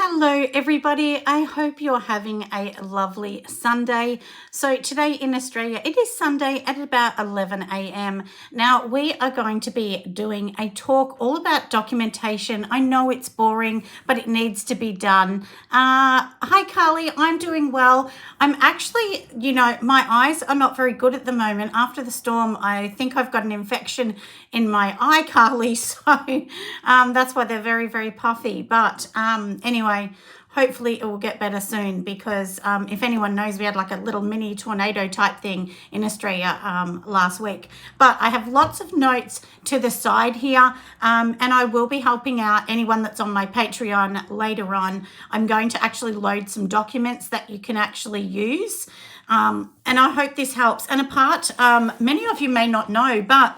Hello, everybody. I hope you're having a lovely Sunday. So, today in Australia, it is Sunday at about 11 a.m. Now, we are going to be doing a talk all about documentation. I know it's boring, but it needs to be done. Hi, Carly. I'm doing well. I'm actually, my eyes are not very good at the moment. After the storm, I think I've got an infection in my eye, Carly. So, that's why they're very, very puffy. But anyway, hopefully it will get better soon because if anyone knows, we had like a little mini tornado type thing in Australia last week. But I have lots of notes to the side here, and I will be helping out anyone that's on my Patreon later on. I'm going to actually load some documents that you can actually use, and I hope this helps. And many of you may not know, but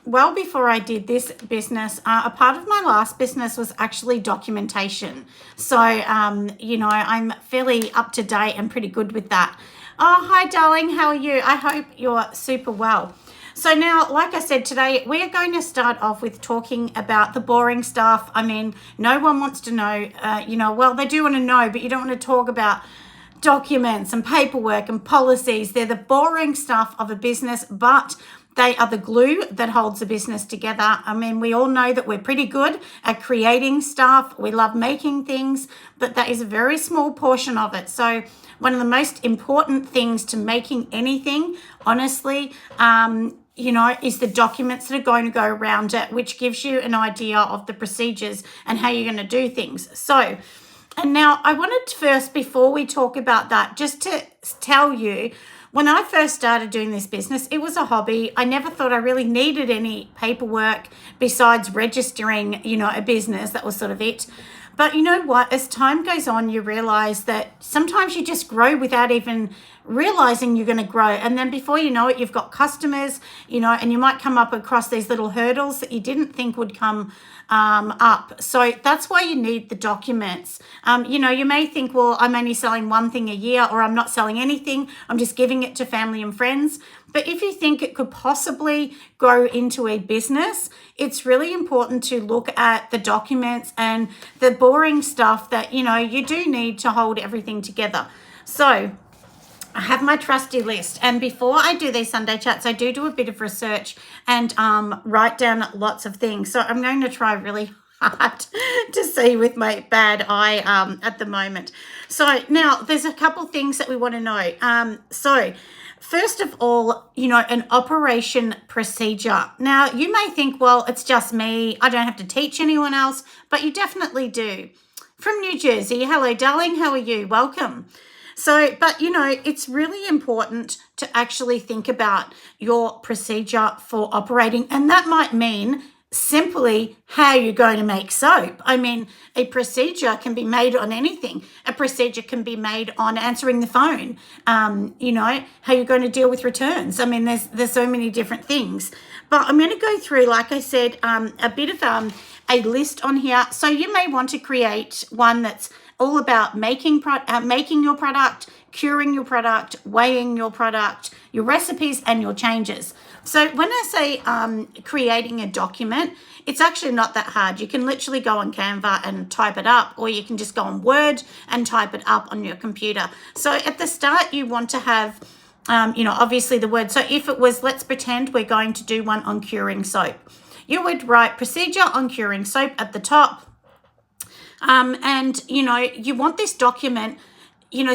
well before I did this business, a part of my last business was actually documentation. So, I'm fairly up to date and pretty good with that. Oh, hi, darling. How are you? I hope you're super well. So now, like I said, today we are going to start off with talking about the boring stuff. I mean, no one wants to know, well, they do want to know, but you don't want to talk about documents and paperwork and policies. They're the boring stuff of a business, but they are the glue that holds a business together. I mean, we all know that we're pretty good at creating stuff. We love making things, but that is a very small portion of it. So one of the most important things to making anything, honestly, is the documents that are going to go around it, which gives you an idea of the procedures and how you're going to do things. So, and now I wanted to first, before we talk about that, just to tell you, when I first started doing this business, it was a hobby. I never thought I really needed any paperwork besides registering, a business. That was sort of it. But you know what? As time goes on, you realize that sometimes you just grow without even realizing you're going to grow. And then before you know it, you've got customers, and you might come up across these little hurdles that you didn't think would come up. So that's why you need the documents. You may think, well, I'm only selling one thing a year, or I'm not selling anything. I'm just giving it to family and friends. But if you think it could possibly grow into a business, it's really important to look at the documents and the boring stuff that, you do need to hold everything together. So I have my trusty list, and before I do these Sunday chats, I do a bit of research and write down lots of things. So I'm going to try really hard to see with my bad eye at the moment. So now there's a couple things that we want to know. So first of all, an operation procedure. Now you may think, well, it's just me. I don't have to teach anyone else, but you definitely do. From New Jersey. Hello, darling. How are you? Welcome. So, but it's really important to actually think about your procedure for operating. And that might mean simply how you're going to make soap. I mean, a procedure can be made on anything. A procedure can be made on answering the phone. How you're going to deal with returns. I mean, there's so many different things. But I'm going to go through, like I said, a bit of a list on here. So you may want to create one that's all about making your product, curing your product, weighing your product, your recipes, and your changes. So when I say creating a document, it's actually not that hard. You can literally go on Canva and type it up, or you can just go on Word and type it up on your computer. So at the start, you want to have, obviously the word. So if it was, let's pretend we're going to do one on curing soap. You would write procedure on curing soap at the top. And you want this document,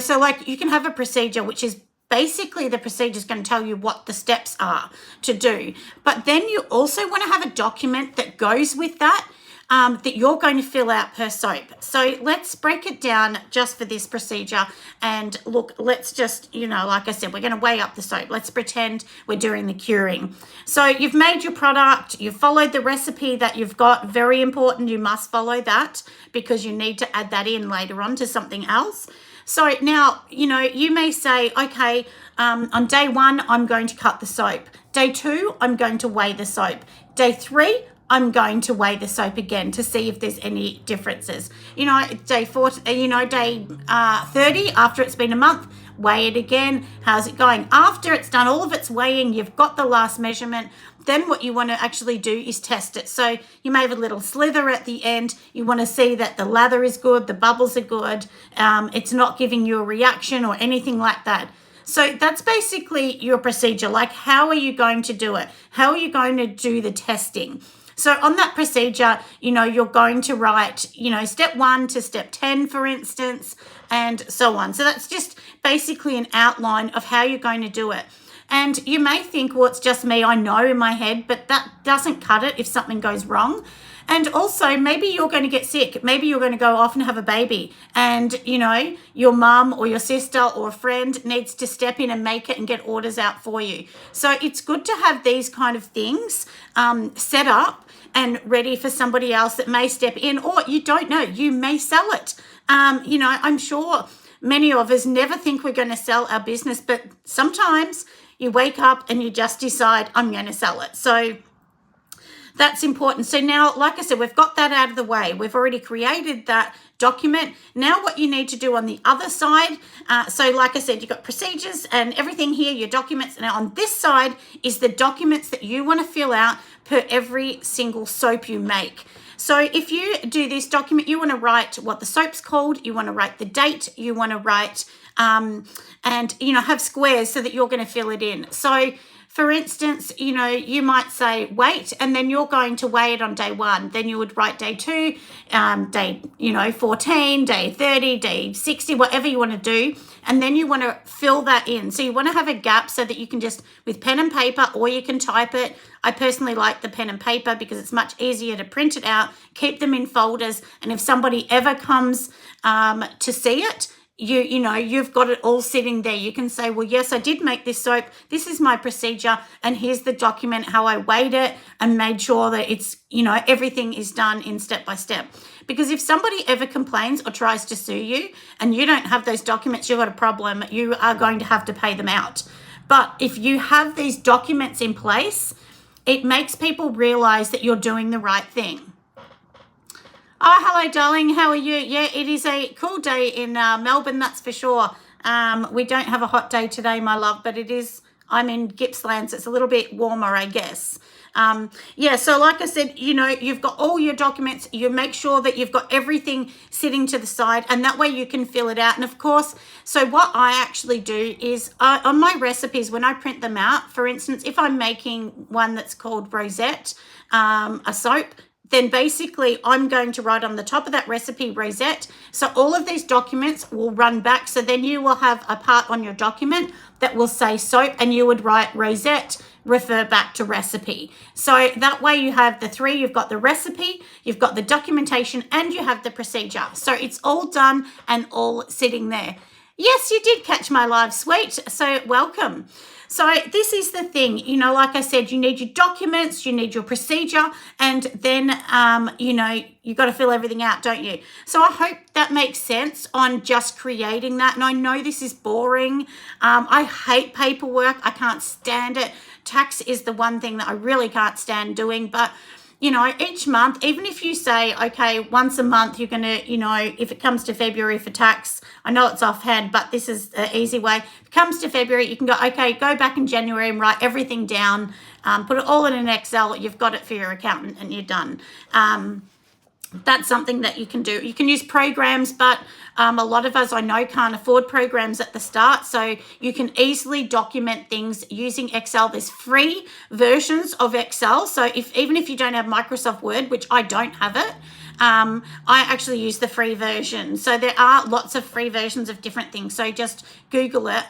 so like you can have a procedure, which is basically the procedure is going to tell you what the steps are to do. But then you also want to have a document that goes with that, that you're going to fill out per soap. So let's break it down just for this procedure. And look, let's just, like I said, we're going to weigh up the soap. Let's pretend we're doing the curing. So you've made your product, you've followed the recipe that you've got. Very important, you must follow that because you need to add that in later on to something else. So now, you may say, okay, on day 1, I'm going to cut the soap. Day 2, I'm going to weigh the soap. Day 3, I'm going to weigh the soap again to see if there's any differences. Day 30, after it's been a month, weigh it again. How's it going? After it's done all of its weighing, you've got the last measurement, then what you want to actually do is test it. So you may have a little slither at the end. You want to see that the lather is good, the bubbles are good, it's not giving you a reaction or anything like that. So that's basically your procedure. Like, how are you going to do it? How are you going to do the testing? So on that procedure, you're going to write, step 1 to step 10, for instance, and so on. So that's just basically an outline of how you're going to do it. And you may think, well, it's just me, I know in my head, but that doesn't cut it if something goes wrong. And also, maybe you're going to get sick. Maybe you're going to go off and have a baby. And, your mum or your sister or a friend needs to step in and make it and get orders out for you. So it's good to have these kind of things set up and ready for somebody else that may step in, or you don't know, you may sell it. I'm sure many of us never think we're going to sell our business, but sometimes you wake up and you just decide, I'm going to sell it. So that's important. So now, like I said, we've got that out of the way. We've already created that document. Now what you need to do on the other side, so like I said, you've got procedures and everything here, your documents. Now on this side is the documents that you want to fill out per every single soap you make. So if you do this document, you want to write what the soap's called, you want to write the date, you want to write and have squares so that you're going to fill it in. So for instance, you might say weight, and then you're going to weigh it on day 1. Then you would write day 2, day 14, day 30, day 60, whatever you want to do. And then you want to fill that in. So you want to have a gap so that you can just, with pen and paper, or you can type it. I personally like the pen and paper because it's much easier to print it out, keep them in folders. And if somebody ever comes to see it, you've got it all sitting there. You can say, well, yes, I did make this soap. This is my procedure. And here's the document, how I weighed it and made sure that it's, everything is done in step by step. Because if somebody ever complains or tries to sue you and you don't have those documents, you've got a problem. You are going to have to pay them out. But if you have these documents in place, it makes people realize that you're doing the right thing. Oh, hello, darling. How are you? Yeah, it is a cool day in Melbourne, that's for sure. We don't have a hot day today, my love, but I'm in Gippsland, so it's a little bit warmer, I guess. So like I said, you've got all your documents. You make sure that you've got everything sitting to the side, and that way you can fill it out. And of course, so what I actually do is on my recipes, when I print them out, for instance, if I'm making one that's called Rosette, a soap, then basically I'm going to write on the top of that recipe Rosette. So all of these documents will run back. So then you will have a part on your document that will say soap, and you would write Rosette, refer back to recipe. So that way you have the 3, you've got the recipe, you've got the documentation, and you have the procedure. So it's all done and all sitting there. Yes, you did catch my live, sweet. So welcome. So this is the thing, like I said, you need your documents, you need your procedure, and then, you've got to fill everything out, don't you? So I hope that makes sense on just creating that. And I know this is boring. I hate paperwork. I can't stand it. Tax is the one thing that I really can't stand doing, but each month, even if you say, okay, once a month, you're going to, if it comes to February for tax, I know it's offhand, but this is the easy way. If it comes to February, you can go, okay, go back in January and write everything down, put it all in an Excel. You've got it for your accountant and you're done. That's something that you can do. You can use programs, but a lot of us I know can't afford programs at the start. So you can easily document things using Excel. There's free versions of Excel. So even if you don't have Microsoft Word, which I don't have it, I actually use the free version. So there are lots of free versions of different things. So just Google it.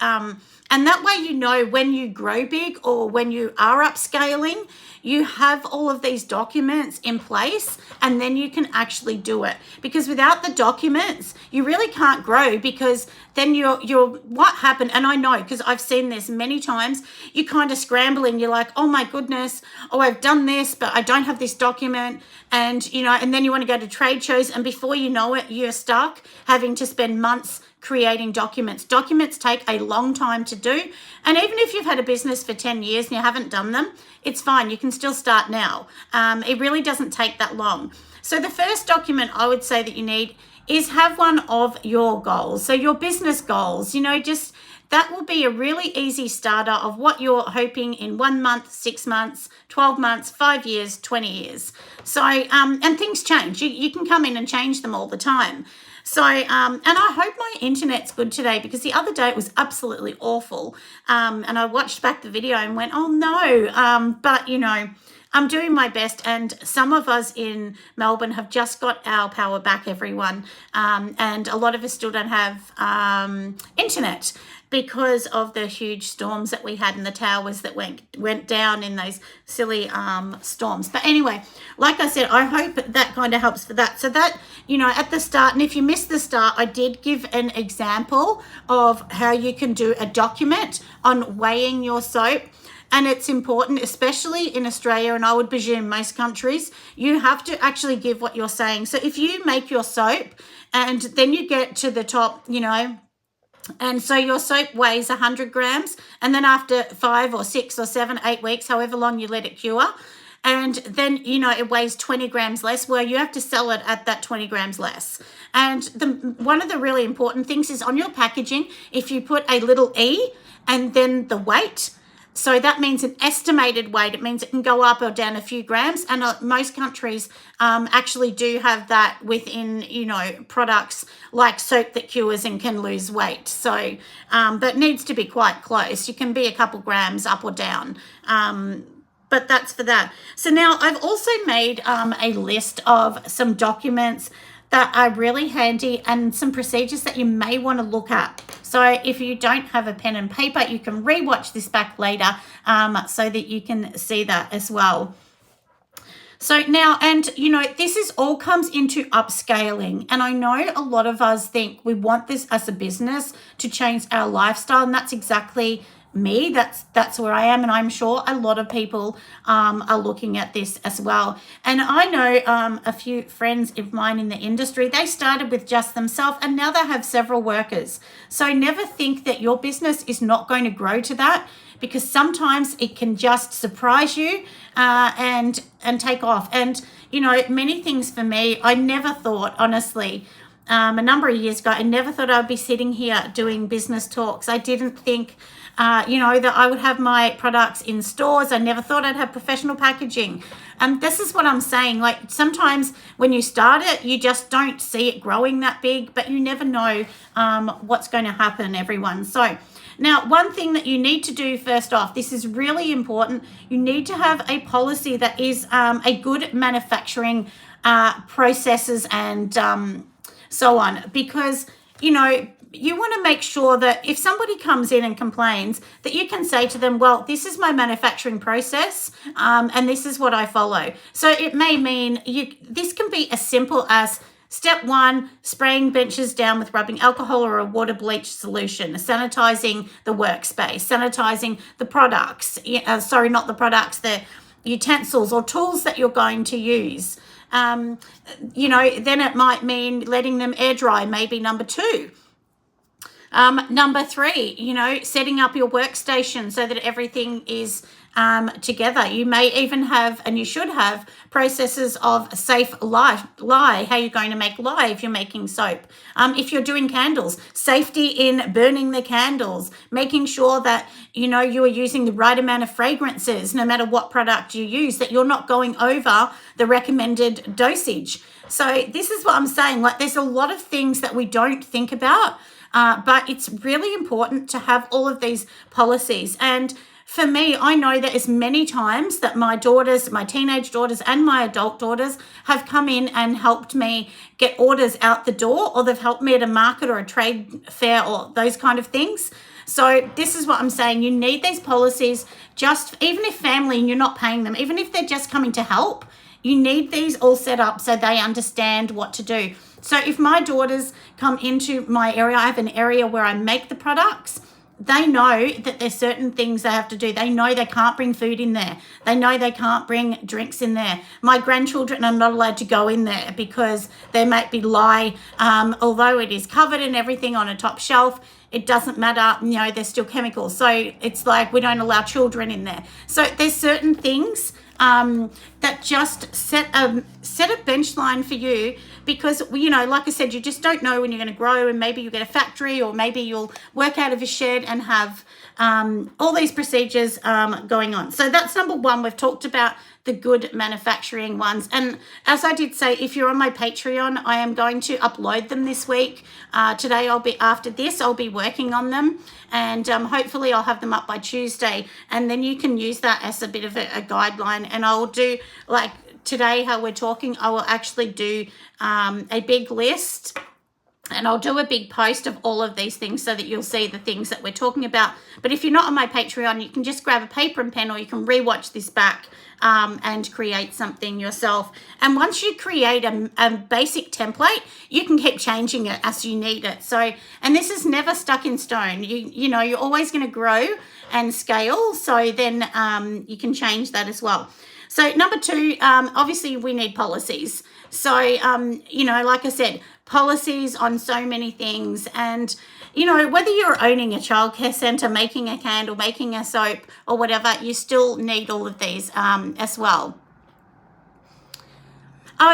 And that way, when you grow big or when you are upscaling, you have all of these documents in place, and then you can actually do it. Because without the documents, you really can't grow, because then what happened, and I know because I've seen this many times, you're kind of scrambling. You're like, oh my goodness, I've done this, but I don't have this document. And, and then you want to go to trade shows, and before you know it, you're stuck having to spend months creating documents. Documents take a long time to do. And even if you've had a business for 10 years and you haven't done them, it's fine. You can still start now. It really doesn't take that long. So the first document I would say that you need is have one of your goals. So your business goals, just that will be a really easy starter of what you're hoping in 1 month, 6 months, 12 months, 5 years, 20 years. So, and things change. You can come in and change them all the time. So, and I hope my internet's good today, because the other day it was absolutely awful. And I watched back the video and went, oh no. But, I'm doing my best, and some of us in Melbourne have just got our power back, everyone. And a lot of us still don't have internet because of the huge storms that we had in the towers that went down in those silly storms. But anyway, like I said, I hope that kind of helps for that. So that, at the start, and if you missed the start, I did give an example of how you can do a document on weighing your soap. And it's important, especially in Australia, and I would presume most countries, you have to actually give what you're saying. So if you make your soap and then you get to the top, and so your soap weighs 100 grams, and then after 5 or 6 or 7, 8 weeks, however long you let it cure, and then, it weighs 20 grams less, well, you have to sell it at that 20 grams less. And one of the really important things is on your packaging, if you put a little E and then the weight, so that means an estimated weight. It means it can go up or down a few grams. And most countries actually do have that within, products like soap that cures and can lose weight. So that needs to be quite close. You can be a couple grams up or down. But that's for that. So now I've also made a list of some documents that are really handy and some procedures that you may want to look at. So if you don't have a pen and paper, you can rewatch this back later so that you can see that as well. So now, and this is all comes into upscaling. And I know a lot of us think we want this as a business to change our lifestyle, and that's exactly me. That's where I am, and I'm sure a lot of people are looking at this as well. And I know a few friends of mine in the industry, they started with just themselves and now they have several workers. So never think that your business is not going to grow to that, because sometimes it can just surprise you and take off. And many things for me, I never thought, honestly, a number of years ago, I never thought I'd be sitting here doing business talks. I didn't think that I would have my products in stores. I never thought I'd have professional packaging. And this is what I'm saying. Like, sometimes when you start it, you just don't see it growing that big, but you never know what's going to happen, everyone. So now, one thing that you need to do first off, this is really important. You need to have a policy that is a good manufacturing processes and so on, because, you want to make sure that if somebody comes in and complains, that you can say to them, well, this is my manufacturing process and this is what I follow. So it may mean this can be as simple as step 1, spraying benches down with rubbing alcohol or a water bleach solution, sanitizing the workspace, sanitizing the products, not the products, the utensils or tools that you're going to use. Then it might mean letting them air dry, maybe number 2. Number 3, setting up your workstation so that everything is together. You may even have, and you should have, processes of safe lye, how you're going to make lye if you're making soap. If you're doing candles, safety in burning the candles, making sure that, you are using the right amount of fragrances, no matter what product you use, that you're not going over the recommended dosage. So this is what I'm saying. Like, there's a lot of things that we don't think about, but it's really important to have all of these policies. And for me, I know that as many times that my daughters, my teenage daughters and my adult daughters have come in and helped me get orders out the door, or they've helped me at a market or a trade fair or those kind of things. So this is what I'm saying. You need these policies, just even if family and you're not paying them, even if they're just coming to help, you need these all set up so they understand what to do. So if my daughters come into my area, I have an area where I make the products. they know that there's certain things they have to do. They know they can't bring food in there. They know they can't bring drinks in there. My grandchildren are not allowed to go in there because there might be lye. Although it is covered and everything on a top shelf, it doesn't matter. There's still chemicals. So it's like we don't allow children in there. So there's certain things that just set a bench line for you, because like I said, you just don't know when you're going to grow, and maybe you get a factory, or maybe you'll work out of a shed and have all these procedures going on. So that's number one. We've talked about the good manufacturing ones, and as I did say, if you're on my Patreon, I am going to upload them this week. Today after this I'll be working on them, and hopefully I'll have them up by Tuesday, and then you can use that as a bit of a guideline. And I'll do, like today how we're talking, I will actually do a big list, and I'll do a big post of all of these things so that you'll see the things that we're talking about. But if you're not on my Patreon, you can just grab a paper and pen, or you can rewatch this back and create something yourself. And once you create a basic template, you can keep changing it as you need it. So, and this is never stuck in stone. You're always going to grow and scale. So then you can change that as well. So number two, obviously we need policies. So, like I said, policies on so many things. And, whether you're owning a childcare centre, making a candle, making a soap or whatever, you still need all of these as well.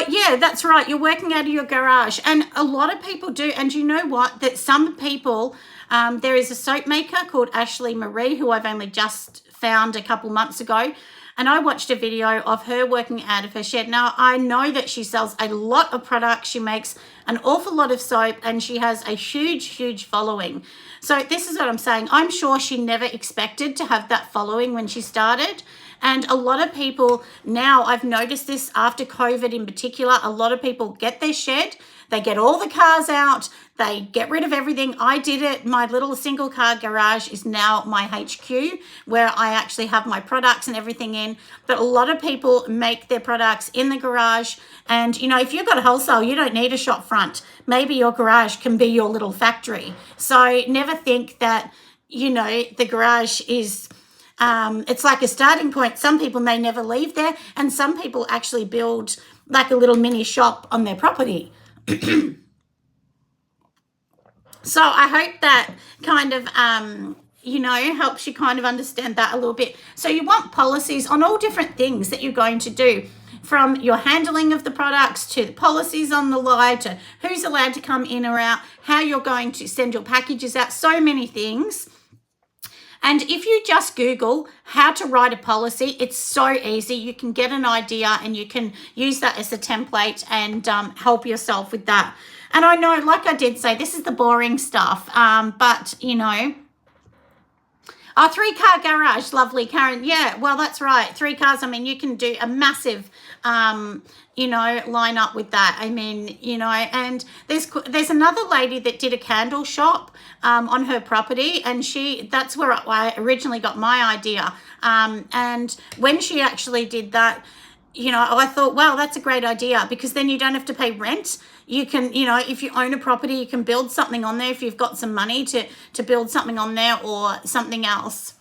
Yeah, that's right. You're working out of your garage. And a lot of people do. And you know what? That some people, there is a soap maker called Ashley Marie, who I've only just found a couple months ago. And I watched a video of her working out of her shed. Now, I know that she sells a lot of products. She makes an awful lot of soap, and she has a huge, huge following. So this is what I'm saying. I'm sure she never expected to have that following when she started. And a lot of people now, I've noticed this after COVID in particular, a lot of people get their shed, they get all the cars out, they get rid of everything. I did it. My little single car garage is now my HQ, where I actually have my products and everything in. But a lot of people make their products in the garage. And, if you've got a wholesale, you don't need a shop front. Maybe your garage can be your little factory. So never think that, the garage is... it's like a starting point. Some people may never leave there, and some people actually build like a little mini shop on their property. So I hope that kind of, helps you kind of understand that a little bit. So you want policies on all different things that you're going to do, from your handling of the products to the policies on the lye, to who's allowed to come in or out, how you're going to send your packages out, so many things. And if you just Google how to write a policy, it's so easy. You can get an idea and you can use that as a template and help yourself with that. And I know, like I did say, this is the boring stuff, but, Oh, 3-car garage, lovely, Karen. Yeah, well, that's right. 3 cars. I mean, you can do a massive, line up with that. I mean, and there's another lady that did a candle shop on her property, and that's where I originally got my idea. And when she actually did that, I thought, wow, that's a great idea, because then you don't have to pay rent. You can, if you own a property, you can build something on there if you've got some money to build something on there or something else.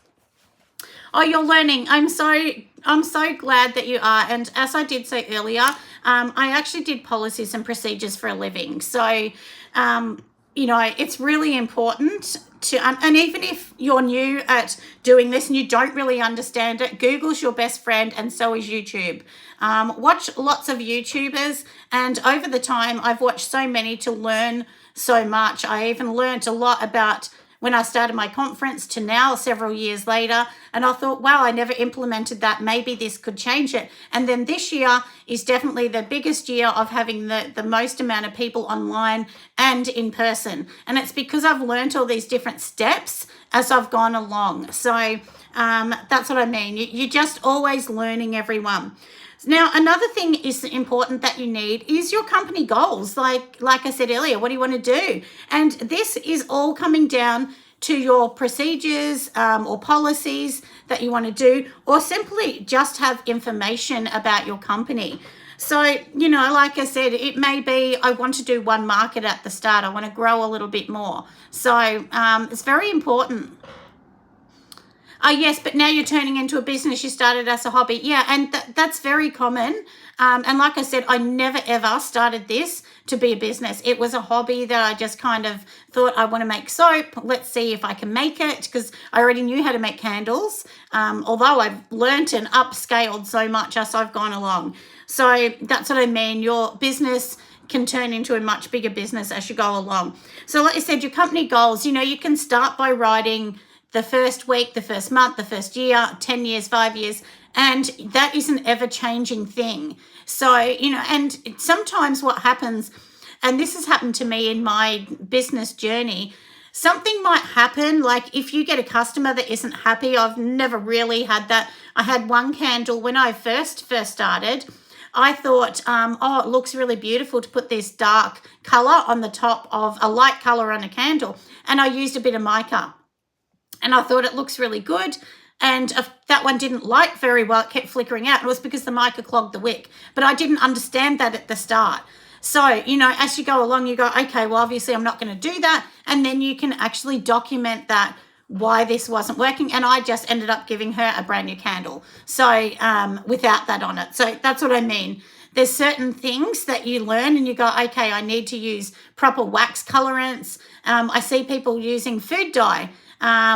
Oh, you're learning. I'm so glad that you are. And as I did say earlier, I actually did policies and procedures for a living. So, it's really important to, and even if you're new at doing this and you don't really understand it, Google's your best friend, and so is YouTube. Watch lots of YouTubers, and over the time I've watched so many to learn so much. I even learned a lot about when I started my conference to now, several years later, and I thought, wow, I never implemented that. Maybe this could change it. And then this year is definitely the biggest year of having the most amount of people online and in person. And it's because I've learned all these different steps as I've gone along. So that's what I mean. You're just always learning, everyone. Now, another thing is important that you need is your company goals. Like I said earlier, what do you want to do? And this is all coming down to your procedures or policies that you want to do, or simply just have information about your company. So, like I said, it may be I want to do one market at the start. I want to grow a little bit more. So it's very important. Oh, yes, but now you're turning into a business. You started as a hobby. Yeah, and that's very common. And like I said, I never, ever started this to be a business. It was a hobby that I just kind of thought, I want to make soap. Let's see if I can make it, because I already knew how to make candles, although I've learnt and upscaled so much as I've gone along. So that's what I mean. Your business can turn into a much bigger business as you go along. So like I said, your company goals, you can start by writing the first week, the first month, the first year, 10 years, 5 years, and that is an ever-changing thing. So, and sometimes what happens, and this has happened to me in my business journey, something might happen, like if you get a customer that isn't happy. I've never really had that. I had one candle when I first started. I thought, oh, it looks really beautiful to put this dark color on the top of a light color on a candle. And I used a bit of mica. And I thought it looks really good. And that one didn't light very well. It kept flickering out. It was because the mica clogged the wick. But I didn't understand that at the start. So, as you go along, you go, okay, well, obviously I'm not going to do that. And then you can actually document that, why this wasn't working. And I just ended up giving her a brand new candle. So without that on it. So that's what I mean. There's certain things that you learn and you go, okay, I need to use proper wax colorants. I see people using food dye,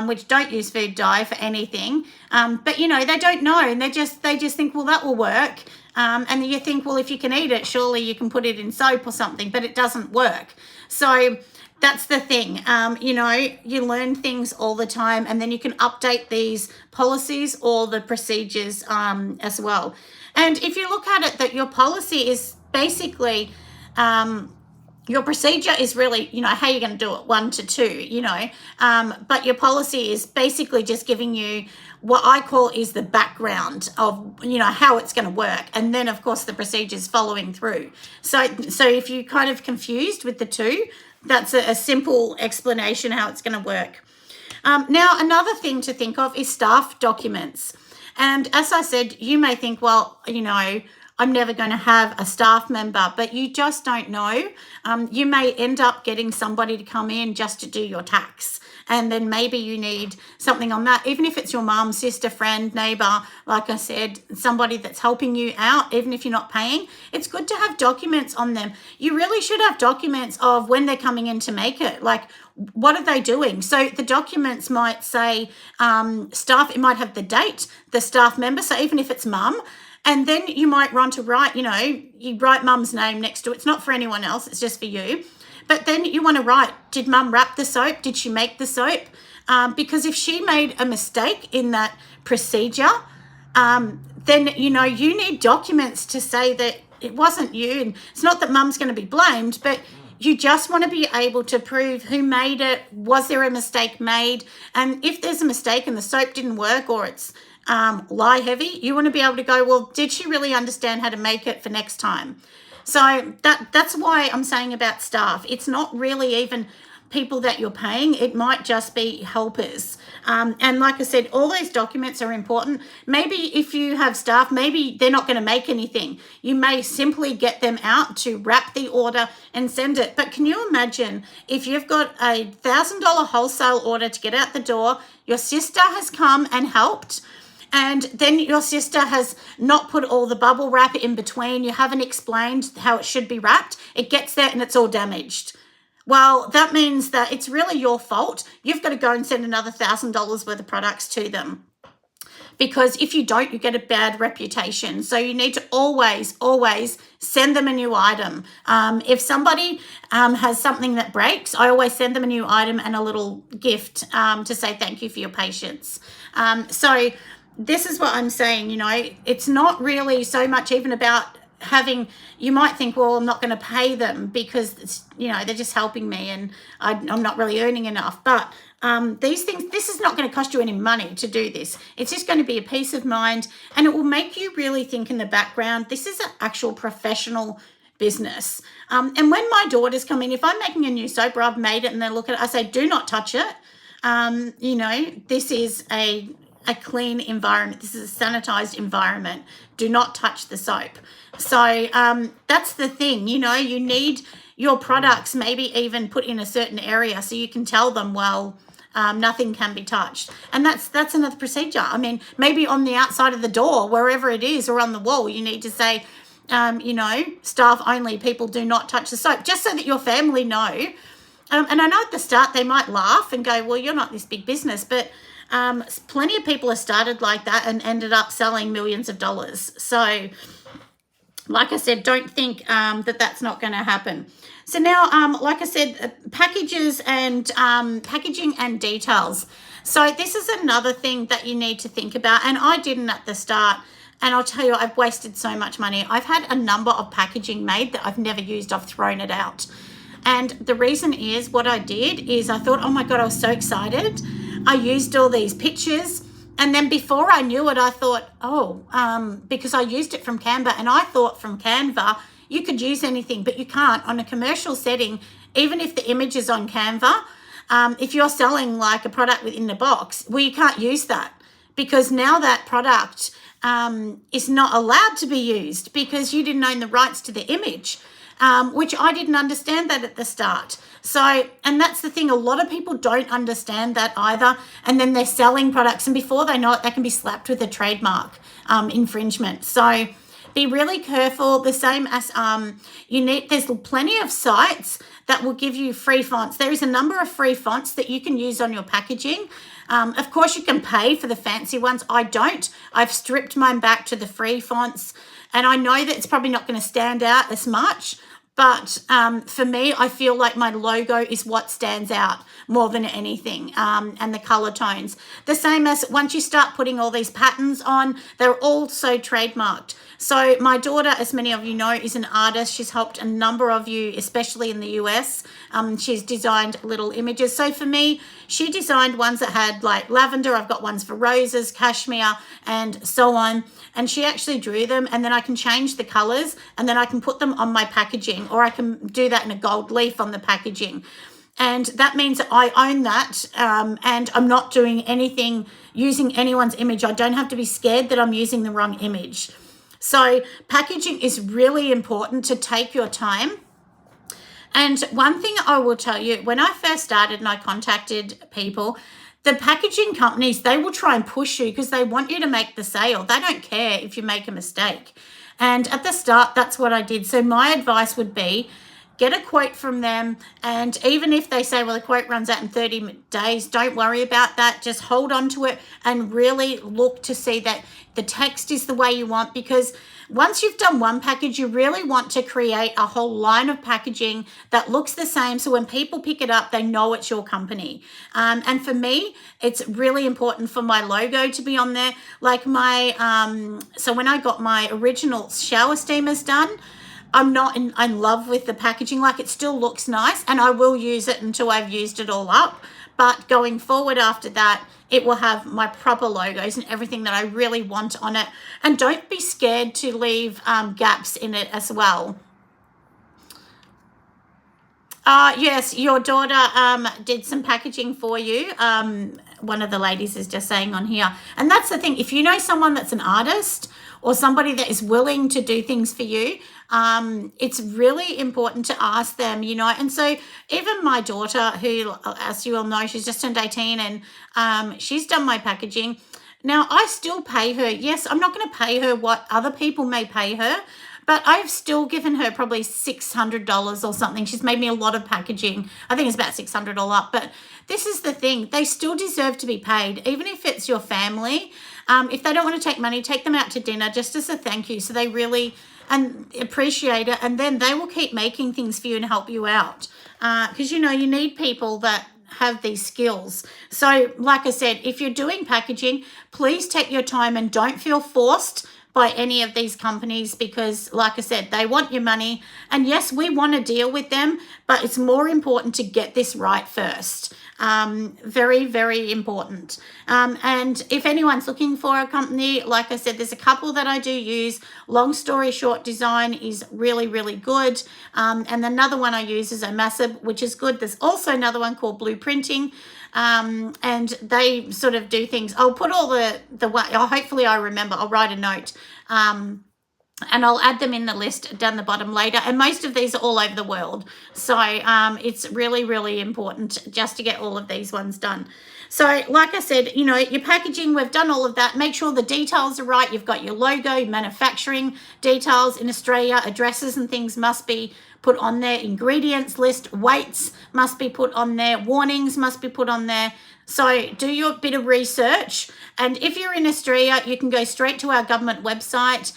which don't use food dye for anything. But, they don't know. And they just think, well, that will work. And you think, well, if you can eat it, surely you can put it in soap or something, but it doesn't work. So that's the thing. You learn things all the time, and then you can update these policies or the procedures as well. And if you look at it, that your policy is basically, your procedure is really, how you're going to do it, 1 to 2, but your policy is basically just giving you what I call is the background of, how it's going to work. And then, of course, the procedures following through. So if you're kind of confused with the two, that's a simple explanation how it's going to work. Now, another thing to think of is staff documents. And as I said, you may think, well, I'm never going to have a staff member, but you just don't know. You may end up getting somebody to come in just to do your tax. And then maybe you need something on that, even if it's your mum, sister, friend, neighbor, like I said, somebody that's helping you out, even if you're not paying. It's good to have documents on them. You really should have documents of when they're coming in to make it. Like, what are they doing? So the documents might say staff, it might have the date, the staff member. So even if it's mum, and then you might want to write, you write mum's name next to it. It's not for anyone else. It's just for you. But then you want to write, did mum wrap the soap? Did she make the soap? Because if she made a mistake in that procedure, then, you need documents to say that it wasn't you. And it's not that mum's going to be blamed, but you just want to be able to prove who made it. Was there a mistake made? And if there's a mistake and the soap didn't work, or it's lie heavy, you want to be able to go, well, did she really understand how to make it for next time? So that's why I'm saying about staff. It's not really even people that you're paying. It might just be helpers. And like I said, all those documents are important. Maybe if you have staff, maybe they're not going to make anything. You may simply get them out to wrap the order and send it. But can you imagine if you've got a $1,000 wholesale order to get out the door, your sister has come and helped, and then your sister has not put all the bubble wrap in between. You haven't explained how it should be wrapped. It gets there and it's all damaged. Well, that means that it's really your fault. You've got to go and send another $1,000 worth of products to them. Because if you don't, you get a bad reputation. So you need to always send them a new item. If somebody has something that breaks, I always send them a new item and a little gift to say thank you for your patience. So this is what I'm saying, it's not really so much even about having, you might think, well, I'm not going to pay them because it's, they're just helping me and I'm not really earning enough. But these things, this is not going to cost you any money to do this. It's just going to be a peace of mind, and it will make you really think in the background, this is an actual professional business. And when my daughters come in, if I'm making a new soap or I've made it and they look at it, I say, do not touch it. This is a a clean environment. This is a sanitized environment. Do not touch the soap. So that's the thing, you know, you need your products maybe even put in a certain area so you can tell them, well, nothing can be touched. And that's another procedure. I mean, maybe on the outside of the door, wherever it is, or on the wall, you need to say, you know, staff only, people do not touch the soap, just so that your family know. And I know at the start they might laugh and go, well, you're not this big business, but plenty of people have started like that and ended up selling millions of dollars. So like I said, don't think that that's not going to happen. So now, like I said, packages and packaging and details. So this is another thing that you need to think about. And I didn't at the start. And I'll tell you, I've wasted so much money. I've had a number of packaging made that I've never used. I've thrown it out. And the reason is, what I did is I thought, oh my God, I was so excited. I used all these pictures. And then before I knew it, I thought, because I used it from Canva, and I thought from Canva, you could use anything, but you can't on a commercial setting. Even if the image is on Canva, if you're selling like a product within the box, well, you can't use that, because now that product is not allowed to be used because you didn't own the rights to the image, which I didn't understand that at the start. So, and that's the thing, a lot of people don't understand that either. And then they're selling products, and before they know it, they can be slapped with a trademark infringement. So be really careful. The same as there's plenty of sites that will give you free fonts. There is a number of free fonts that you can use on your packaging. Of course, you can pay for the fancy ones. I don't. I've stripped mine back to the free fonts, and I know that it's probably not going to stand out as much. But for me, I feel like my logo is what stands out more than anything, and the color tones. The same as once you start putting all these patterns on, they're also trademarked. So my daughter, as many of you know, is an artist. She's helped a number of you, especially in the US. She's designed little images. So for me, she designed ones that had like lavender. I've got ones for roses, cashmere, and so on. And she actually drew them, and then I can change the colors, and then I can put them on my packaging, or I can do that in a gold leaf on the packaging. And that means that I own that, and I'm not doing anything using anyone's image. I don't have to be scared that I'm using the wrong image. So packaging is really important to take your time. And one thing I will tell you, when I first started and I contacted people, the packaging companies, they will try and push you because they want you to make the sale. They don't care if you make a mistake. And at the start, that's what I did. So my advice would be, get a quote from them. And even if they say, well, the quote runs out in 30 days, don't worry about that. Just hold on to it and really look to see that the text is the way you want, because once you've done one package, you really want to create a whole line of packaging that looks the same. So when people pick it up, they know it's your company. And for me, it's really important for my logo to be on there. Like so when I got my original shower steamers done, I'm not in love with the packaging. Like, it still looks nice, and I will use it until I've used it all up. But going forward after that, it will have my proper logos and everything that I really want on it. And don't be scared to leave gaps in it as well. Yes, your daughter did some packaging for you. One of the ladies is just saying on here. And that's the thing. If you know someone that's an artist or somebody that is willing to do things for you, it's really important to ask them, you know. And so even my daughter, who, as you all know, she's just turned 18, and she's done my packaging. Now, I still pay her. Yes, I'm not going to pay her what other people may pay her, but I've still given her probably $600 or something. She's made me a lot of packaging. I think it's about $600 all up. But this is the thing. They still deserve to be paid, even if it's your family. If they don't want to take money, take them out to dinner just as a thank you. So they really appreciate it. And then they will keep making things for you and help you out. Because, you know, you need people that have these skills. So like I said, if you're doing packaging, please take your time and don't feel forced by any of these companies, because like I said, they want your money. And yes, we want to deal with them, but it's more important to get this right first. Very, very important. And if anyone's looking for a company, like I said, there's a couple that I do use. Long Story Short Design is really, really good. And another one I use is Omasib, which is good. There's also another one called Blueprinting. And they sort of do things. I'll put all hopefully I remember, I'll write a note. And I'll add them in the list down the bottom later. And most of these are all over the world. So it's really, really important just to get all of these ones done. So like I said, you know, your packaging, we've done all of that. Make sure the details are right. You've got your logo, manufacturing details in Australia, addresses and things must be put on there. Ingredients list, weights must be put on there. Warnings must be put on there. So do your bit of research. And if you're in Australia, you can go straight to our government website,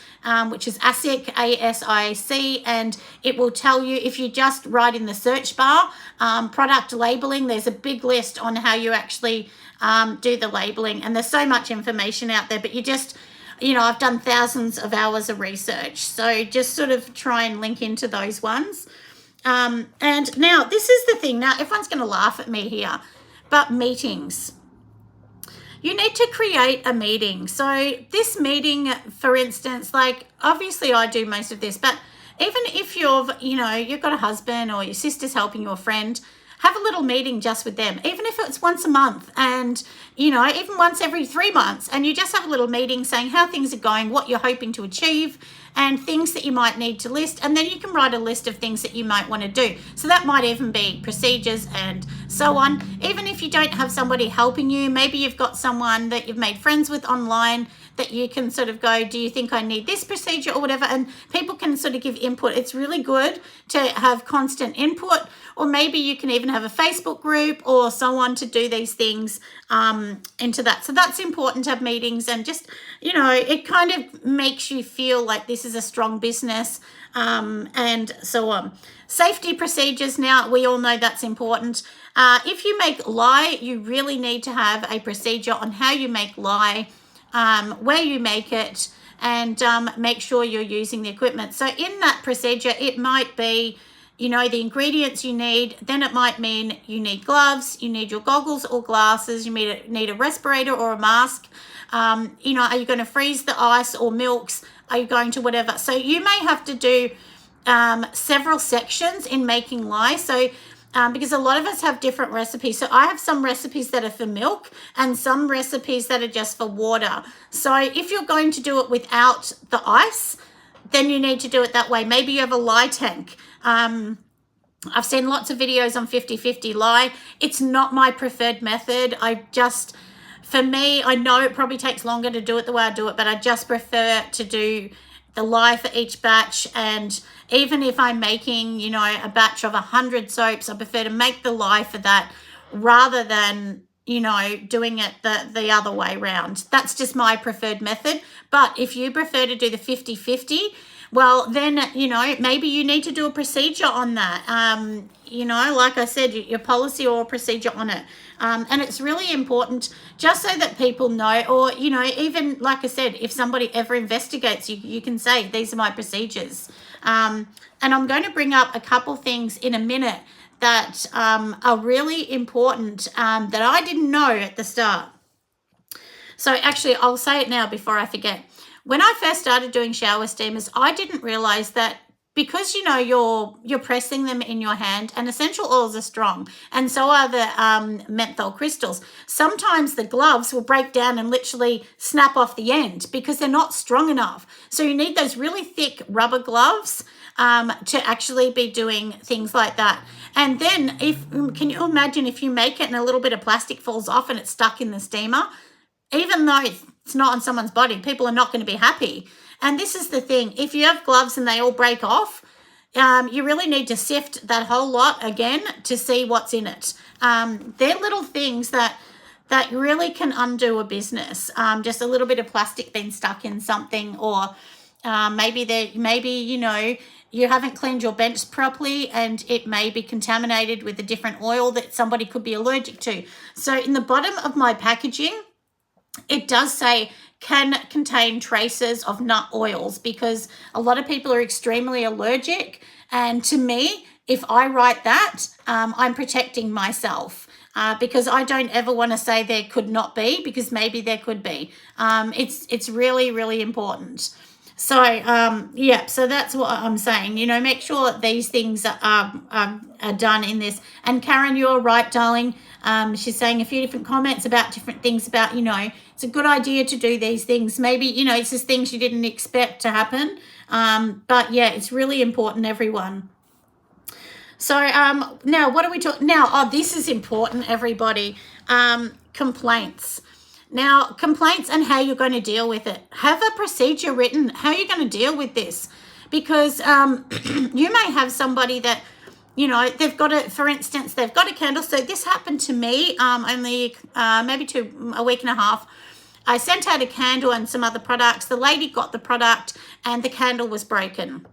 which is ASIC, ASIC, and it will tell you, if you just write in the search bar, product labeling, there's a big list on how you actually do the labeling. And there's so much information out there, but you just, you know, I've done thousands of hours of research. So just sort of try and link into those ones. And now this is the thing. Now everyone's going to laugh at me here. But meetings, you need to create a meeting. So this meeting, for instance, like obviously I do most of this, but even if you've got a husband or your sister's helping you, a friend, have a little meeting just with them, even if it's once a month and, you know, even once every 3 months, and you just have a little meeting saying how things are going, what you're hoping to achieve, and things that you might need to list. And then you can write a list of things that you might want to do. So that might even be procedures and so on. Even if you don't have somebody helping you, maybe you've got someone that you've made friends with online that you can sort of go, do you think I need this procedure or whatever? And people can sort of give input. It's really good to have constant input. Or maybe you can even have a Facebook group or so on to do these things into that. So that's important to have meetings, and just, you know, it kind of makes you feel like this is a strong business and so on. Safety procedures, now we all know that's important. If you make lye, you really need to have a procedure on how you make lye, where you make it, and make sure you're using the equipment. So in that procedure, it might be, you know, the ingredients you need. Then it might mean you need gloves, you need your goggles or glasses, you need a respirator or a mask. You know, are you going to freeze the ice or milks? Are you going to whatever? So you may have to do several sections in making lye. So because a lot of us have different recipes. So I have some recipes that are for milk and some recipes that are just for water. So if you're going to do it without the ice, then you need to do it that way. Maybe you have a lye tank. I've seen lots of videos on 50-50 lye. It's not my preferred method. For me, I know it probably takes longer to do it the way I do it, but I just prefer to do the lye for each batch. And even if I'm making, you know, a batch of 100 soaps, I prefer to make the lye for that rather than, you know, doing it the other way around. That's just my preferred method. But if you prefer to do the 50-50, well, then, you know, maybe you need to do a procedure on that. You know, like I said, your policy or procedure on it. And it's really important just so that people know, or, you know, even like I said, if somebody ever investigates you, you can say, these are my procedures. And I'm going to bring up a couple things in a minute that are really important that I didn't know at the start. So actually, I'll say it now before I forget. When I first started doing shower steamers, I didn't realize that because, you know, you're pressing them in your hand, and essential oils are strong, and so are the menthol crystals. Sometimes the gloves will break down and literally snap off the end because they're not strong enough. So you need those really thick rubber gloves to actually be doing things like that. And then can you imagine if you make it and a little bit of plastic falls off and it's stuck in the steamer? Even though it's not on someone's body, people are not going to be happy. And this is the thing. If you have gloves and they all break off, you really need to sift that whole lot again to see what's in it. They're little things that really can undo a business. Just a little bit of plastic being stuck in something, or maybe you know, you haven't cleaned your bench properly and it may be contaminated with a different oil that somebody could be allergic to. So in the bottom of my packaging, it does say can contain traces of nut oils, because a lot of people are extremely allergic. And to me, if I write that, I'm protecting myself. because I don't ever want to say there could not be, because maybe there could be. It's really, really important. So, yeah, so that's what I'm saying. You know, make sure that these things are done in this. And Karen, you're right, darling. She's saying a few different comments about different things about, you know, it's a good idea to do these things. Maybe, you know, it's just things you didn't expect to happen. But yeah, it's really important, everyone. So now what are we talking now? Oh, this is important, everybody. Complaints. Now, complaints and how you're going to deal with it. Have a procedure written. How are you going to deal with this? Because you may have somebody that, you know, they've got a, for instance, they've got a candle. So this happened to me only maybe a week and a half. I sent out a candle and some other products. The lady got the product and the candle was broken.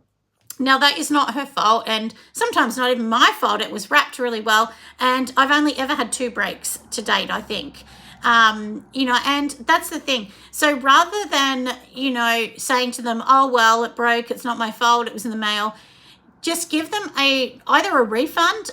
Now, that is not her fault, and sometimes not even my fault. It was wrapped really well, and I've only ever had 2 breaks to date, I think. You know, and that's the thing. So rather than, you know, saying to them, oh, well, it broke, it's not my fault, it was in the mail, just give them either a refund,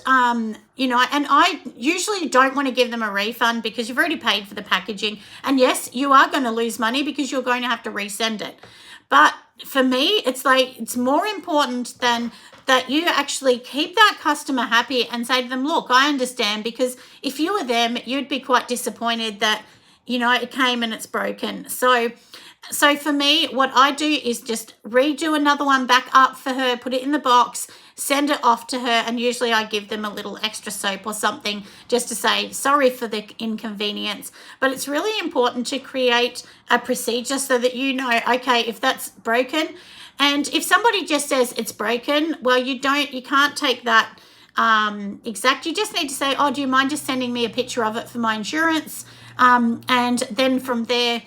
you know, and I usually don't want to give them a refund because you've already paid for the packaging. And yes, you are going to lose money because you're going to have to resend it. But for me, it's like, it's more important than that you actually keep that customer happy and say to them, look, I understand, because if you were them, you'd be quite disappointed that, you know, it came and it's broken. So for me, what I do is just redo another one back up for her, put it in the box, send it off to her, and usually I give them a little extra soap or something just to say sorry for the inconvenience. But it's really important to create a procedure so that you know, okay, if that's broken, and if somebody just says it's broken, well, you can't take that exact. You just need to say, oh, do you mind just sending me a picture of it for my insurance? And then from there,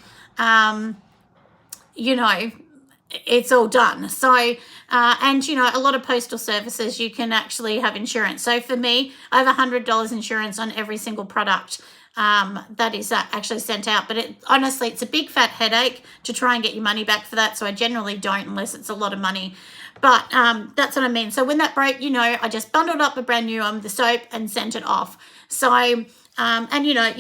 you know, it's all done. So, and, you know, a lot of postal services, you can actually have insurance. So for me, I have $100 insurance on every single product that is actually sent out. But honestly, it's a big fat headache to try and get your money back for that. So I generally don't unless it's a lot of money. But that's what I mean. So when that broke, you know, I just bundled up a brand new the soap and sent it off. So and you know,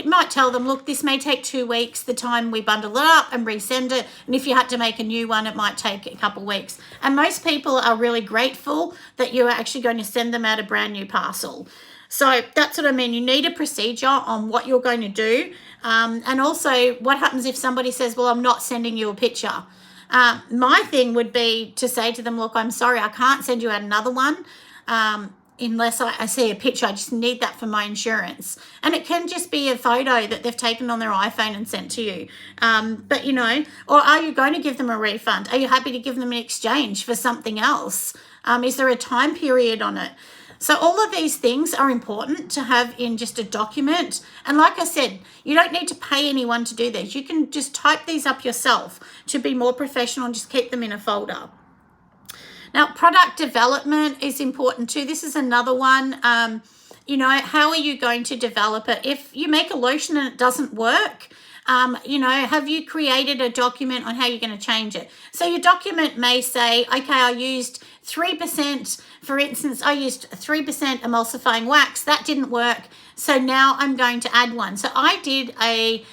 might tell them, look, this may take 2 weeks, the time we bundle it up and resend it. And if you had to make a new one, it might take a couple of weeks. And most people are really grateful that you're actually going to send them out a brand new parcel. So that's what I mean. You need a procedure on what you're going to do. And also, what happens if somebody says, well, I'm not sending you a picture? My thing would be to say to them, look, I'm sorry, I can't send you out another one. Unless I see a picture. I just need that for my insurance. And it can just be a photo that they've taken on their iPhone and sent to you. But, you know, or are you going to give them a refund? Are you happy to give them an exchange for something else? Is there a time period on it? So all of these things are important to have in just a document. And like I said, you don't need to pay anyone to do this. You can just type these up yourself to be more professional and just keep them in a folder. Now, product development is important too. This is another one. You know, how are you going to develop it? If you make a lotion and it doesn't work, you know, have you created a document on how you're going to change it? So your document may say, okay, I used 3%, for instance, I used 3% emulsifying wax. That didn't work. So now I'm going to add one. So I did a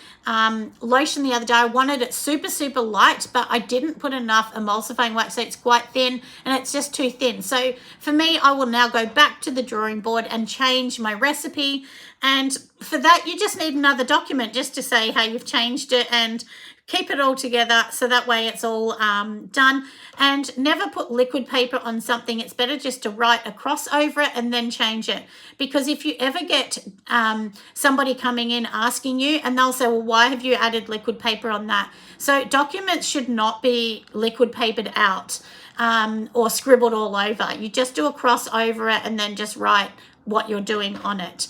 lotion the other day. I wanted it super, super light, but I didn't put enough emulsifying wax, so it's quite thin and it's just too thin. So for me, I will now go back to the drawing board and change my recipe. And for that, you just need another document just to say how you've changed it and keep it all together so that way it's all done. And never put liquid paper on something. It's better just to write a cross over it and then change it. Because if you ever get somebody coming in asking you, and they'll say, well, why have you added liquid paper on that? So documents should not be liquid papered out or scribbled all over. You just do a cross over it and then just write what you're doing on it.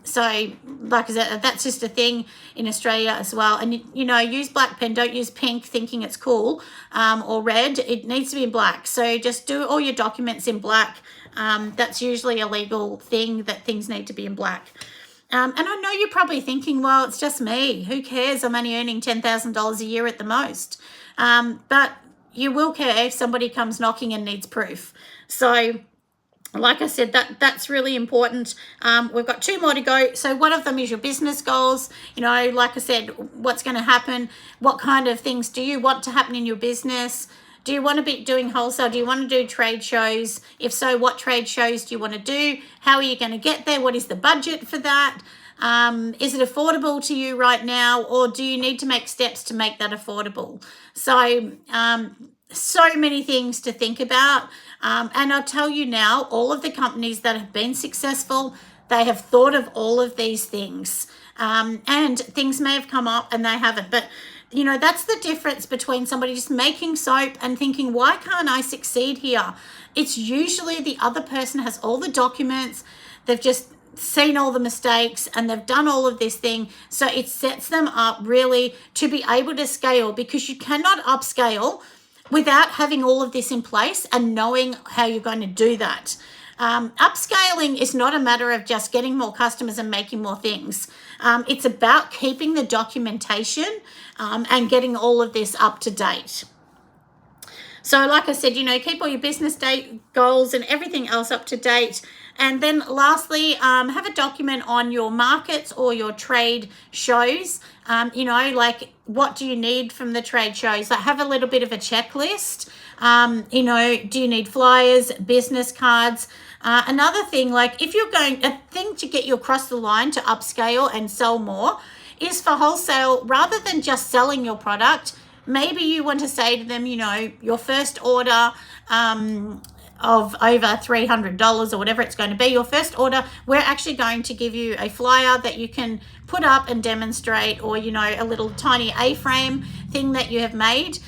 So like I said, that's just a thing in Australia as well. And, you know, use black pen, don't use pink thinking it's cool, or red. It needs to be in black. So just do all your documents in black. That's usually a legal thing, that things need to be in black. And I know you're probably thinking, well, it's just me. Who cares? I'm only earning $10,000 a year at the most. But you will care if somebody comes knocking and needs proof. So like I said, that's really important. We've got 2 more to go. So one of them is your business goals. Like I said, what's going to happen? What kind of things do you want to happen in your business? Do you want to be doing wholesale? Do you want to do trade shows? If so, what trade shows do you want to do? How are you going to get there? What is the budget for that? Is it affordable to you right now, or do you need to make steps to make that affordable? So many things to think about. And I'll tell you now, all of the companies that have been successful, they have thought of all of these things. And things may have come up and they haven't. But, that's the difference between somebody just making soap and thinking, why can't I succeed here? It's usually the other person has all the documents. They've just seen all the mistakes and they've done all of this thing. So it sets them up really to be able to scale, because you cannot upscale without having all of this in place and knowing how you're going to do that. Upscaling is not a matter of just getting more customers and making more things. It's about keeping the documentation and getting all of this up to date. So like I said, keep all your business date goals and everything else up to date. And then lastly, have a document on your markets or your trade shows. Like, what do you need from the trade shows? Like, have a little bit of a checklist. Do you need flyers, business cards? Another thing, like a thing to get you across the line to upscale and sell more is for wholesale, rather than just selling your product, maybe you want to say to them, your first order of over $300 or whatever it's going to be, your first order, we're actually going to give you a flyer that you can put up and demonstrate, or, a little tiny A-frame thing that you have made.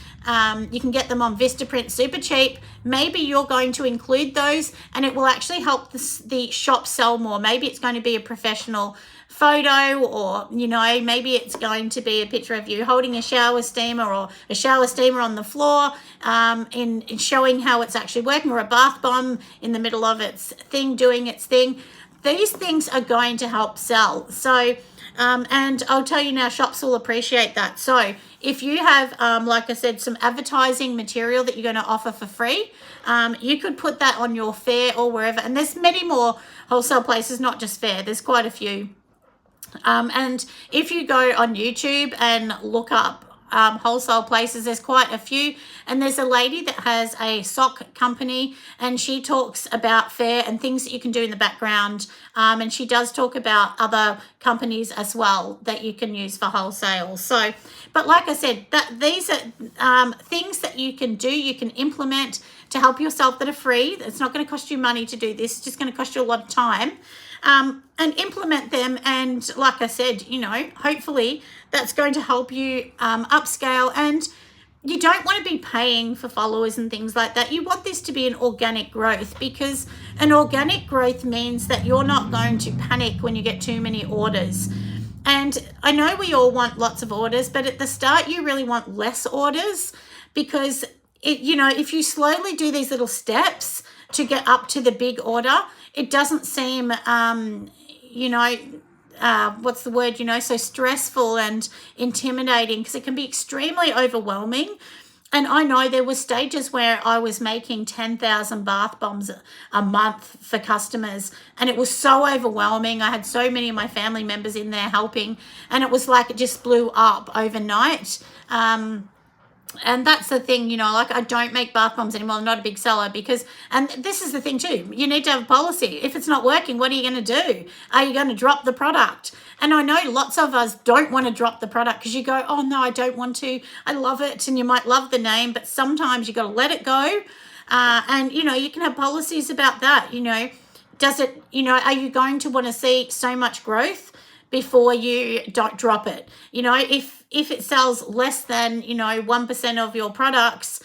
You can get them on Vistaprint super cheap. Maybe you're going to include those and it will actually help the shop sell more. Maybe it's going to be a professional photo, or maybe it's going to be a picture of you holding a shower steamer, or a shower steamer on the floor in showing how it's actually working, or a bath bomb in the middle of its thing doing its thing. These things are going to help sell. So and I'll tell you now, shops will appreciate that. So if you have, like I said, some advertising material that you're going to offer for free, you could put that on your fair or wherever. And there's many more wholesale places, not just fair. There's quite a few. And if you go on YouTube and look up wholesale places, there's quite a few. And there's a lady that has a sock company, and she talks about fair and things that you can do in the background. And she does talk about other companies as well that you can use for wholesale. So, but like I said, these are things that you can do, you can implement to help yourself that are free. It's not going to cost you money to do this. It's just going to cost you a lot of time. And implement them. And like I said, hopefully that's going to help you upscale. And you don't want to be paying for followers and things like that. You want this to be an organic growth, because an organic growth means that you're not going to panic when you get too many orders. And I know we all want lots of orders, but at the start you really want less orders, because if you slowly do these little steps to get up to the big order, it doesn't seem, what's the word, so stressful and intimidating, because it can be extremely overwhelming. And I know there were stages where I was making 10,000 bath bombs a month for customers, and it was so overwhelming. I had so many of my family members in there helping, and it was like it just blew up overnight. And that's the thing, like, I don't make bath bombs anymore. I'm not a big seller because, and this is the thing too, you need to have a policy. If it's not working, what are you going to do? Are you going to drop the product? And I know lots of us don't want to drop the product, because you go, oh no, I don't want to. I love it. And you might love the name, but sometimes you got to let it go. And, you can have policies about that. Does it, are you going to want to see so much growth before you don't drop it? If it sells less than 1% of your products,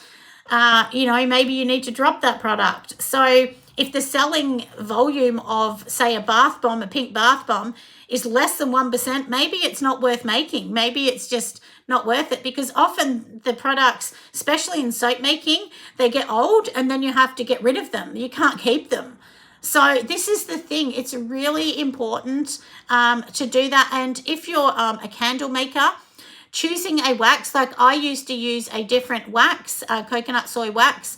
maybe you need to drop that product. So if the selling volume of, say, a bath bomb, a pink bath bomb, is less than 1%, maybe it's not worth making. Maybe it's just not worth it, because often the products, especially in soap making, they get old and then you have to get rid of them. You can't keep them. So this is the thing. It's really important to do that. And if you're a candle maker, choosing a wax, like I used to use a different wax, coconut soy wax,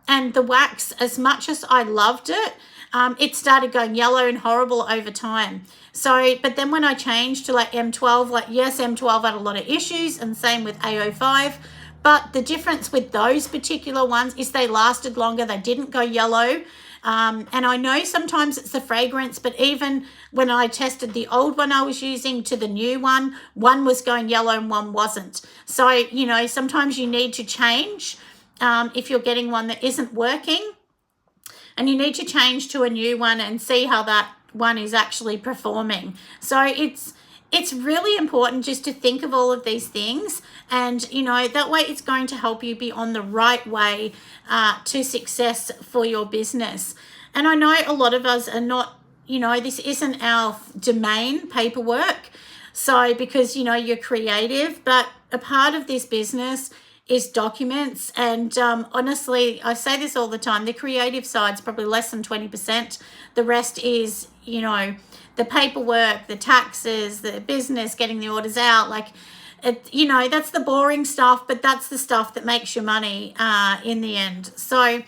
and the wax, as much as I loved it, it started going yellow and horrible over time. So, but then when I changed to like M12, like yes, M12 had a lot of issues, and same with A05. But the difference with those particular ones is they lasted longer. They didn't go yellow. And I know sometimes it's the fragrance, but even when I tested the old one I was using to the new one was going yellow and one wasn't. So, you know, sometimes you need to change if you're getting one that isn't working, and you need to change to a new one and see how that one is actually performing. So it's really important just to think of all of these things, and you know, that way it's going to help you be on the right way to success for your business. And I know a lot of us are not, you know, this isn't our domain, paperwork. So because, you know, you're creative, but a part of this business is documents. And honestly, I say this all the time, the creative side's probably less than 20%. The rest is, you know, the paperwork, the taxes, the business, getting the orders out. Like, you know, that's the boring stuff, but that's the stuff that makes you money in the end. So I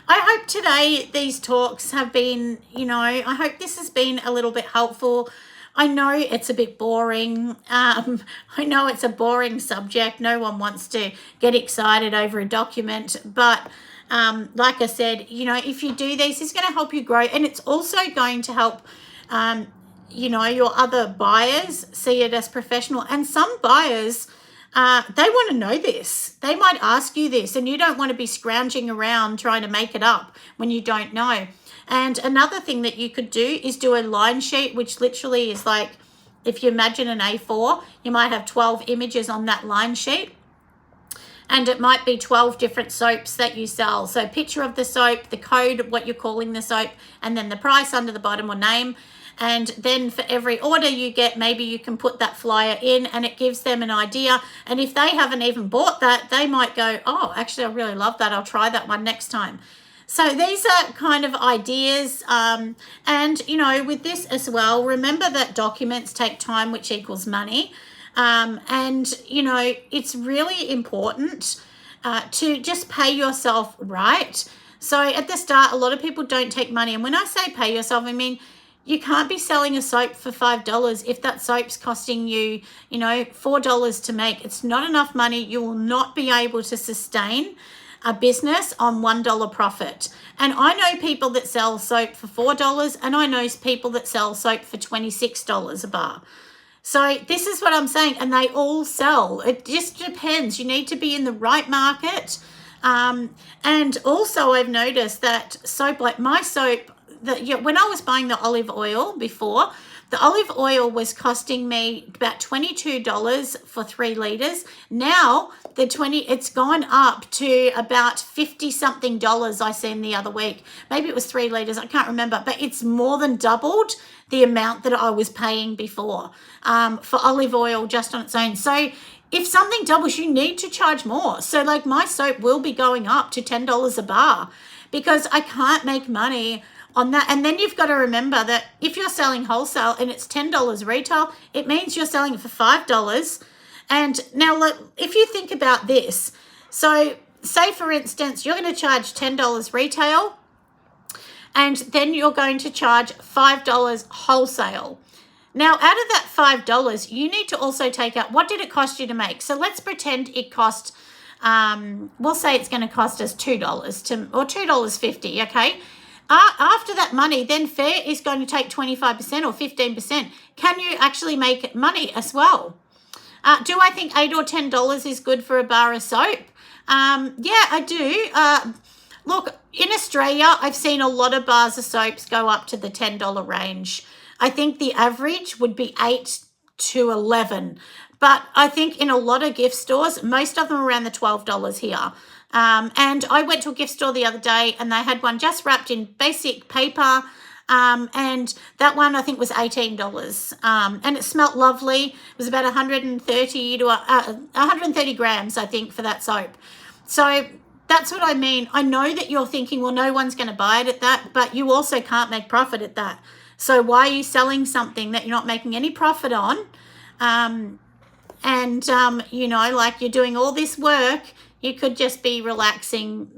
hope today these talks have been, you know, I hope this has been a little bit helpful. I know it's a bit boring. I know it's a boring subject. No one wants to get excited over a document, but like I said, you know, if you do these, it's going to help you grow, and it's also going to help you know, your other buyers see it as professional. And some buyers, they want to know this. They might ask you this, and you don't want to be scrounging around trying to make it up when you don't know. And another thing that you could do is do a line sheet, which literally is like, if you imagine an A4, you might have 12 images on that line sheet. And it might be 12 different soaps that you sell. So picture of the soap, the code, what you're calling the soap, and then the price under the bottom or name. And then for every order you get, maybe you can put that flyer in, and it gives them an idea. And if they haven't even bought that, they might go, oh, actually, I really love that. I'll try that one next time. So these are kind of ideas. And, you know, with this as well, remember that documents take time, which equals money. And, you know, it's really important to just pay yourself right. So at the start, a lot of people don't take money. And when I say pay yourself, I mean, you can't be selling a soap for $5 if that soap's costing you, you know, $4 to make. It's not enough money. You will not be able to sustain a business on $1 profit. And I know people that sell soap for $4, and I know people that sell soap for $26 a bar. So this is what I'm saying, and they all sell. It just depends. You need to be in the right market. And also I've noticed that soap, like my soap, when I was buying the olive oil before, the olive oil was costing me about $22 for 3 litres. Now it's gone up to about $50 something I seen the other week. Maybe it was 3 litres, I can't remember, but it's more than doubled the amount that I was paying before for olive oil just on its own. So if something doubles, you need to charge more. So like my soap will be going up to $10 a bar because I can't make money on that. And then you've got to remember that if you're selling wholesale and it's $10 retail, it means you're selling it for $5. And now look, if you think about this, so say for instance, you're going to charge $10 retail, and then you're going to charge $5 wholesale. Now, out of that $5, you need to also take out, what did it cost you to make? So let's pretend it cost, we'll say it's going to cost us $2 or $2.50, okay? After that money, then Fair is going to take 25% or 15%. Can you actually make money as well? Do I think $8 or $10 is good for a bar of soap? Yeah, I do. Look, in Australia, I've seen a lot of bars of soaps go up to the $10 range. I think the average would be $8 to $11. But I think in a lot of gift stores, most of them are around the $12 here. And I went to a gift store the other day, and they had one just wrapped in basic paper. And that one I think was $18. And it smelt lovely. It was about 130 to 130 grams, I think, for that soap. So that's what I mean. I know that you're thinking, well, no one's going to buy it at that, but you also can't make profit at that. So why are you selling something that you're not making any profit on? You know, like you're doing all this work, You could just be relaxing,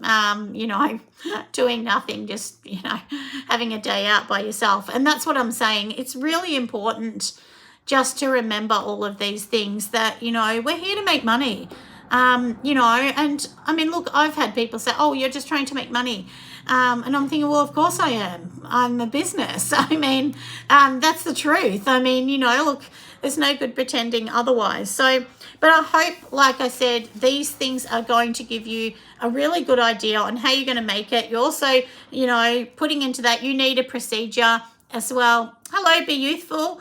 doing nothing, just, having a day out by yourself. And that's what I'm saying. It's really important just to remember all of these things that, we're here to make money. And I mean, look, I've had people say, oh, you're just trying to make money. And I'm thinking, well, of course I am. I'm a business. I mean, that's the truth. I mean, look, there's no good pretending otherwise. So, but I hope, like I said, these things are going to give you a really good idea on how you're going to make it. You're also, putting into that, you need a procedure as well. Hello, Be Youthful.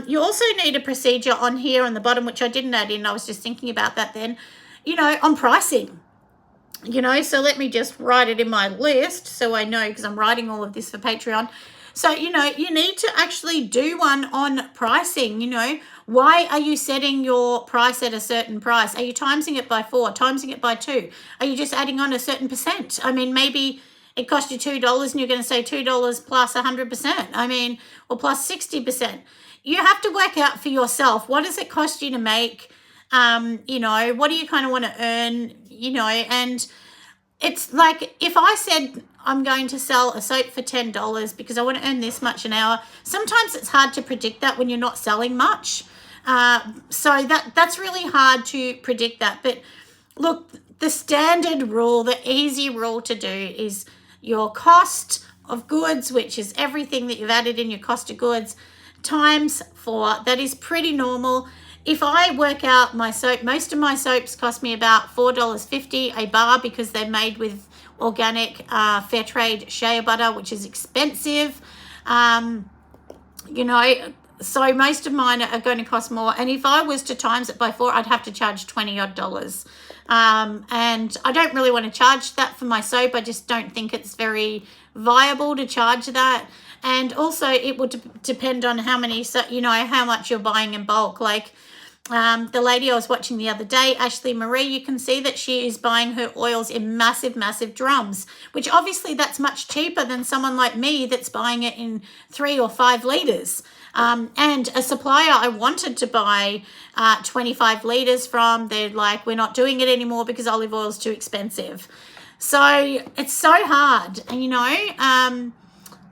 You also need a procedure on here on the bottom, which I didn't add in. I was just thinking about that then, on pricing. So let me just write it in my list so I know, because I'm writing all of this for Patreon. So, you need to actually do one on pricing. Why are you setting your price at a certain price? Are you timesing it by 4, timesing it by 2? Are you just adding on a certain percent? I mean, maybe it cost you $2 and you're going to say $2 plus 100%. I mean, or plus 60%. You have to work out for yourself, what does it cost you to make? What do you kind of want to earn? And it's like, if I said I'm going to sell a soap for $10 because I want to earn this much an hour, sometimes it's hard to predict that when you're not selling much. So that's really hard to predict that. But look, the standard rule, the easy rule to do is your cost of goods, which is everything that you've added in your cost of goods, times 4. That is pretty normal. If I work out my soap, most of my soaps cost me about $4.50 a bar because they're made with organic fair trade shea butter, which is expensive. So most of mine are going to cost more. And if I was to times it by 4, I'd have to charge $20 odd. And I don't really want to charge that for my soap. I just don't think it's very viable to charge that. And also it would depend on how many, how much you're buying in bulk. Like the lady I was watching the other day, Ashley Marie, you can see that she is buying her oils in massive, massive drums, which obviously that's much cheaper than someone like me that's buying it in 3 or 5 litres. And a supplier I wanted to buy 25 litres from, they're like, we're not doing it anymore because olive oil is too expensive. So it's so hard. And,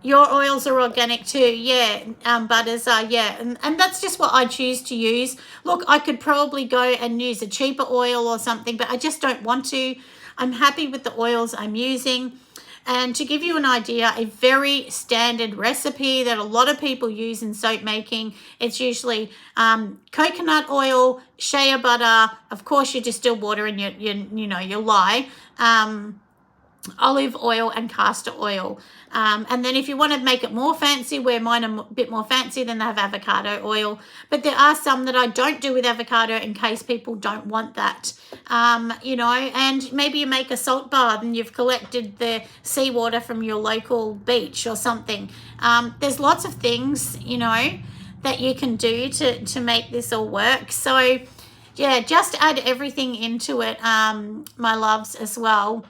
your oils are organic too, yeah. Butters are, yeah. And that's just what I choose to use. Look, I could probably go and use a cheaper oil or something, but I just don't want to. I'm happy with the oils I'm using. And to give you an idea, a very standard recipe that a lot of people use in soap making, it's usually coconut oil, shea butter, of course your distilled water and your lye, olive oil and castor oil. And then if you want to make it more fancy, where mine are a bit more fancy, then they have avocado oil. But there are some that I don't do with avocado in case people don't want that. And maybe you make a salt bath and you've collected the seawater from your local beach or something. There's lots of things, that you can do to make this all work. So, yeah, just add everything into it, my loves, as well.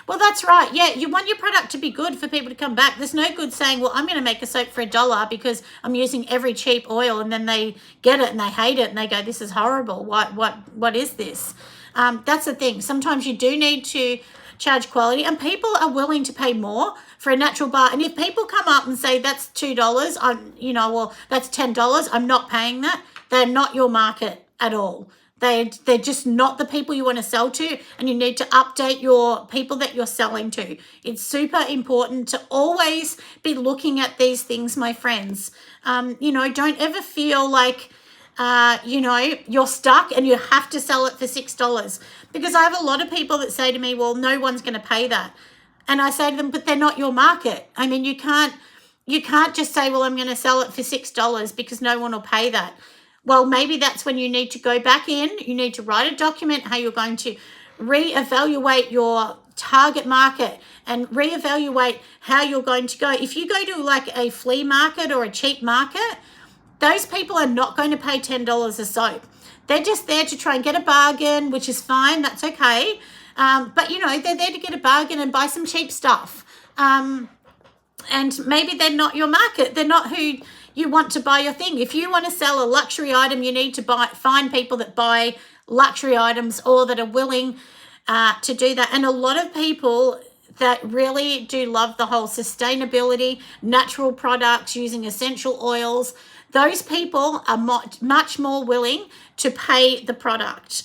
Well, that's right. Yeah, you want your product to be good for people to come back. There's no good saying, well, I'm going to make a soap for $1 because I'm using every cheap oil, and then they get it and they hate it and they go, this is horrible. What is this? That's the thing. Sometimes you do need to charge quality, and people are willing to pay more for a natural bar. And if people come up and say that's $2, that's $10, I'm not paying that. They're not your market at all. They're just not the people you want to sell to, and you need to update your people that you're selling to. It's super important to always be looking at these things, my friends. Don't ever feel like, you're stuck and you have to sell it for $6, because I have a lot of people that say to me, well, no one's going to pay that. And I say to them, but they're not your market. I mean, you can't just say, well, I'm going to sell it for $6 because no one will pay that. Well, maybe that's when you need to go back in. You need to write a document how you're going to reevaluate your target market and reevaluate how you're going to go. If you go to like a flea market or a cheap market, those people are not going to pay $10 a soap. They're just there to try and get a bargain, which is fine. That's okay. But, they're there to get a bargain and buy some cheap stuff. And maybe they're not your market. They're not who you want to buy your thing. If you want to sell a luxury item, you need to find people that buy luxury items or that are willing to do that. And a lot of people that really do love the whole sustainability, natural products, using essential oils, those people are much more willing to pay for the product.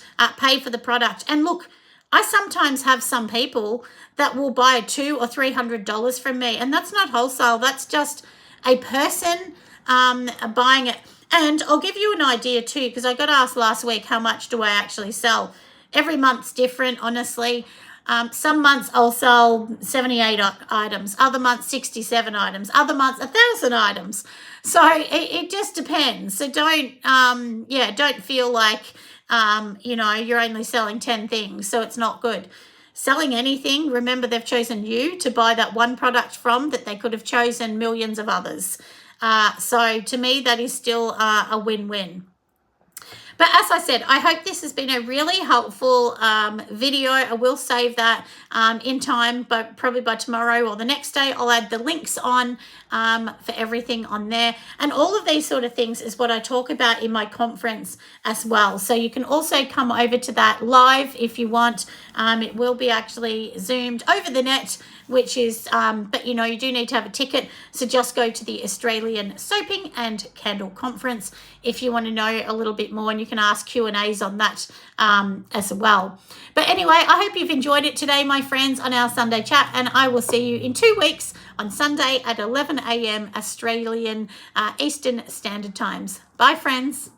And look, I sometimes have some people that will buy $200 or $300 from me, and that's not wholesale. That's just a person buying it. And I'll give you an idea too, because I got asked last week, how much do I actually sell? Every month's different, honestly. Some months I'll sell 78 items, other months 67 items, other months 1,000 items. So it just depends. So don't feel like you're only selling 10 things, so it's not good. Selling anything, remember they've chosen you to buy that one product from, that they could have chosen millions of others. So to me, that is still a win-win. But as I said, I hope this has been a really helpful video. I will save that in time, but probably by tomorrow or the next day, I'll add the links on for everything on there. And all of these sort of things is what I talk about in my conference as well. So you can also come over to that live if you want. It will be actually Zoomed over the net, which is, but you do need to have a ticket. So just go to the Australian Soaping and Candle Conference if you want to know a little bit more, and you can ask Q&As on that as well. But anyway, I hope you've enjoyed it today, my friends, on our Sunday chat, and I will see you in 2 weeks on Sunday at 11 a.m. Australian Eastern Standard Times. Bye, friends.